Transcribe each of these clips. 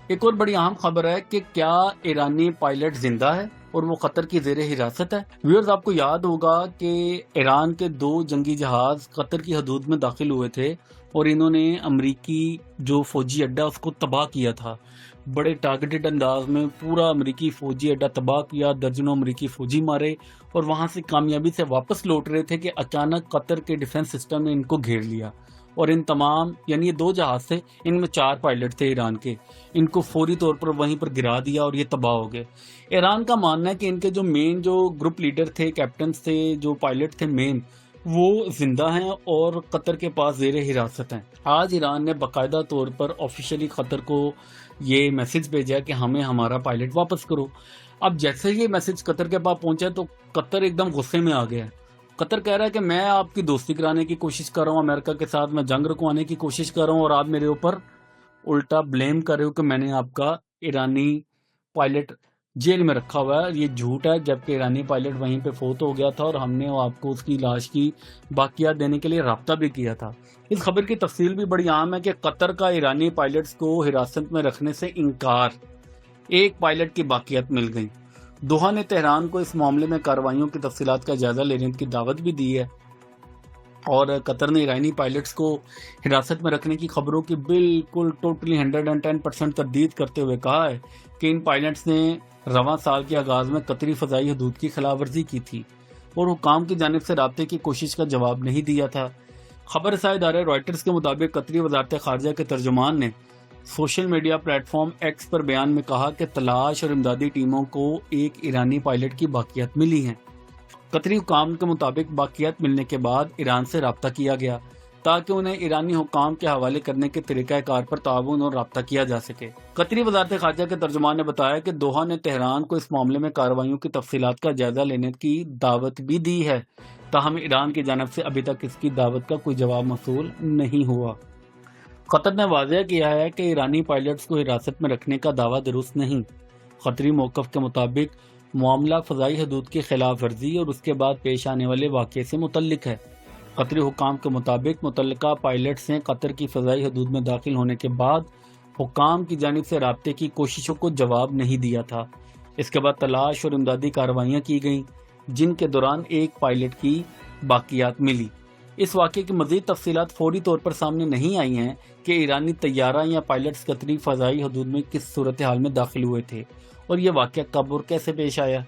ایک اور بڑی اہم خبر ہے کہ کیا ایرانی پائلٹ زندہ ہے اور وہ قطر کی زیر حراست ہے؟ ویورز، آپ کو یاد ہوگا کہ ایران کے 2 جنگی جہاز قطر کی حدود میں داخل ہوئے تھے اور انہوں نے امریکی جو فوجی اڈا اس کو تباہ کیا تھا۔ بڑے ٹارگیٹڈ انداز میں پورا امریکی فوجی اڈا تباہ کیا، درجنوں امریکی فوجی مارے اور وہاں سے کامیابی سے واپس لوٹ رہے تھے کہ اچانک قطر کے ڈیفنس سسٹم نے ان کو گھیر لیا اور ان تمام، یعنی یہ 2 جہاز تھے، ان میں 4 پائلٹ تھے ایران کے، ان کو فوری طور پر وہیں پر گرا دیا اور یہ تباہ ہو گئے۔ ایران کا ماننا ہے کہ ان کے جو مین جو گروپ لیڈر تھے، کیپٹنز تھے، جو پائلٹ تھے مین، وہ زندہ ہیں اور قطر کے پاس زیر حراست ہیں۔ آج ایران نے باقاعدہ طور پر آفیشلی قطر کو یہ میسج بھیجا کہ ہمیں ہمارا پائلٹ واپس کرو۔ اب جیسے یہ میسج قطر کے پاس پہنچا تو قطر ایک دم غصے میں آ گیا ہے۔ قطر کہہ رہا ہے کہ میں آپ کی دوستی کرانے کی کوشش کر رہا ہوں، امریکہ کے ساتھ میں جنگ رکوانے کی کوشش کر رہا ہوں، اور آپ میرے اوپر الٹا بلیم کر رہے ہو کہ میں نے آپ کا ایرانی پائلٹ جیل میں رکھا ہوا ہے۔ یہ جھوٹ ہے، جبکہ ایرانی پائلٹ وہیں پہ فوت ہو گیا تھا اور ہم نے آپ کو اس کی لاش کی باقیات دینے کے لیے رابطہ بھی کیا تھا۔ اس خبر کی تفصیل بھی بڑی عام ہے کہ قطر کا ایرانی پائلٹس کو حراست میں رکھنے سے انکار، 1 پائلٹ کی باقیات مل گئیں۔ دوحہ نے تہران کو اس معاملے میں کارروائیوں کی تفصیلات کا جائزہ لینے کی دعوت بھی دی ہے، اور قطر نے ایرانی پائلٹس کو حراست میں رکھنے کی خبروں کی بالکل ٹوٹلی 110% تردید کرتے ہوئے کہا ہے کہ ان پائلٹس نے رواں سال کے آغاز میں قطری فضائی حدود کی خلاف ورزی کی تھی اور حکام کی جانب سے رابطے کی کوشش کا جواب نہیں دیا تھا۔ خبر رساں ادارے رائٹرز کے مطابق قطری وزارت خارجہ کے ترجمان نے social media platform X پر بیان میں کہا کہ تلاش اور امدادی ٹیموں کو 1 ایرانی پائلٹ کی باقیات ملی ہیں۔ قطری حکام کے مطابق باقیات ملنے کے بعد ایران سے رابطہ کیا گیا تاکہ انہیں ایرانی حکام کے حوالے کرنے کے طریقہ کار پر تعاون اور رابطہ کیا جا سکے۔ قطری وزارت خارجہ کے ترجمان نے بتایا کہ دوحہ نے تہران کو اس معاملے میں کارروائیوں کی تفصیلات کا جائزہ لینے کی دعوت بھی دی ہے، تاہم ایران کی جانب سے ابھی تک اس کی دعوت کا کوئی جواب موصول نہیں ہوا۔ قطر نے واضح کیا ہے کہ ایرانی پائلٹس کو حراست میں رکھنے کا دعویٰ درست نہیں۔ قطری موقف کے مطابق معاملہ فضائی حدود کی خلاف ورزی اور اس کے بعد پیش آنے والے واقعے سے متعلق ہے۔ قطری حکام کے مطابق متعلقہ پائلٹس نے قطر کی فضائی حدود میں داخل ہونے کے بعد حکام کی جانب سے رابطے کی کوششوں کو جواب نہیں دیا تھا۔ اس کے بعد تلاش اور امدادی کارروائیاں کی گئیں، جن کے دوران 1 پائلٹ کی باقیات ملی۔ اس واقعے کی مزید تفصیلات فوری طور پر سامنے نہیں آئی ہیں کہ ایرانی طیارہ یا پائلٹس قطری فضائی حدود میں کس صورتحال میں داخل ہوئے تھے اور یہ واقعہ کب اور کیسے پیش آیا۔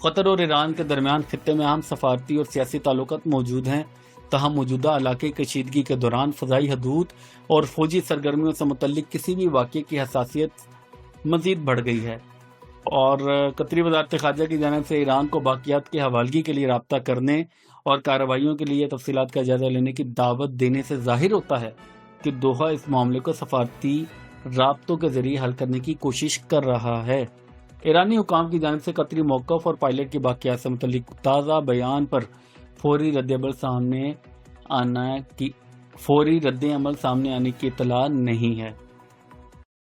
قطر اور ایران کے درمیان خطے میں اہم سفارتی اور سیاسی تعلقات موجود ہیں، تاہم موجودہ علاقے کشیدگی کے دوران فضائی حدود اور فوجی سرگرمیوں سے متعلق کسی بھی واقعے کی حساسیت مزید بڑھ گئی ہے، اور قطری وزارت خارجہ کی جانب سے ایران کو باقیات کی حوالگی کے لیے رابطہ کرنے اور کارروائیوں کے لیے تفصیلات کا جائزہ لینے کی دعوت دینے سے ظاہر ہوتا ہے کہ دوحہ اس معاملے کو سفارتی رابطوں کے ذریعے حل کرنے کی کوشش کر رہا ہے۔ ایرانی حکام کی جانب سے قطری موقف اور پائلٹ کی باقیات سے متعلق تازہ بیان پر فوری رد عمل سامنے آنے کی اطلاع نہیں ہے۔